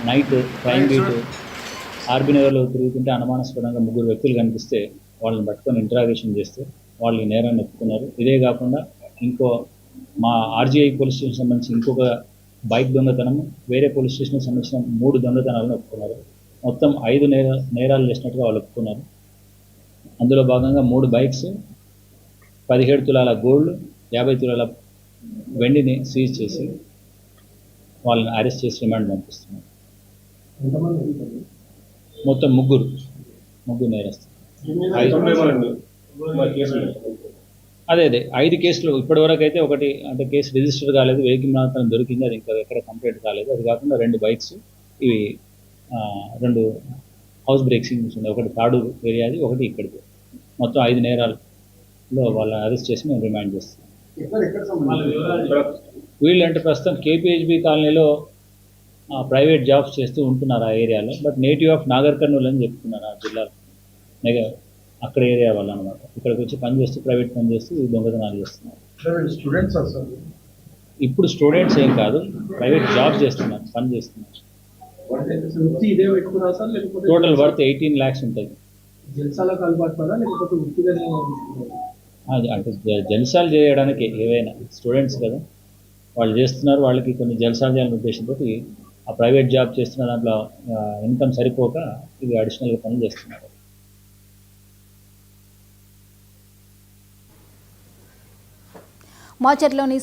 Night crime beat RB నగర్లో తిరుగుతుంటే అనుమానాస్పదంగా ముగ్గురు వ్యక్తులు కనిపిస్తే వాళ్ళని పట్టుకొని ఇంటరాగేషన్ చేస్తే వాళ్ళు నేరాన్ని ఒప్పుకున్నారు. ఇదే కాకుండా ఇంకో మా ఆర్జీఐ పోలీస్ స్టేషన్ సంబంధించి ఇంకొక బైక్ దొంగతనం, వేరే పోలీస్ స్టేషన్కి సంబంధించిన 3 దొంగతనాలను ఒప్పుకున్నారు. మొత్తం 5 నేరాలు చేసినట్టుగా వాళ్ళు ఒప్పుకున్నారు. అందులో భాగంగా 3 బైక్స్, 17 తులాల గోల్డ్, 50 తులాల వెండిని సీజ్ చేసి వాళ్ళని అరెస్ట్ చేసి రిమాండ్ పంపిస్తున్నారు. మొత్తం ముగ్గురు నేరస్తులు. అదే 5 కేసులు ఇప్పటివరకు అయితే ఒకటి అంటే కేసు రిజిస్టర్ కాలేదు, వెహికల్ మాత్రం దొరికింది, అది ఇంకా ఎక్కడ కంప్లీట్ కాలేదు. అది కాకుండా 2 బైక్స్, ఇవి 2 హౌస్ బ్రేక్సింగ్స్ ఉన్నాయి, ఒకటి తాడు ఏరియాది, ఒకటి ఇక్కడిది. మొత్తం 5 నేరాల్లో వాళ్ళని అరెస్ట్ చేసి మేము రిమాండ్ చేస్తాం. వీళ్ళంటే ప్రస్తుతం కేపీహెచ్బి కాలనీలో ప్రైవేట్ జాబ్స్ చేస్తూ ఉంటున్నారు ఆ ఏరియాలో. But native of Nagar Kurnool అని చెప్తున్నారు ఆ జిల్లాలో, అక్కడ ఏరియా వాళ్ళు అనమాట. ఇక్కడికి వచ్చి పని చేస్తూ ప్రైవేట్ పని చేస్తూ దొంగతనాలు చేస్తున్నారు. ఇప్పుడు స్టూడెంట్స్ ఏం కాదు, ప్రైవేట్ జాబ్స్ చేస్తున్నారు, పని చేస్తున్నారు. టోటల్ వర్త్ 18 lakhs ఉంటుంది. అంటే జల్సాలు చేయడానికి ఏవైనా స్టూడెంట్స్ కదా వాళ్ళు చేస్తున్నారు, వాళ్ళకి కొన్ని జల్సాలు చేయాలనే ఉద్దేశంతో ఆ ప్రైవేట్ జాబ్ చేస్తున్న దాంట్లో ఇన్కమ్ సరిపోక ఇవి అడిషనల్గా పనులు చేస్తున్నారు. మాచర్లోని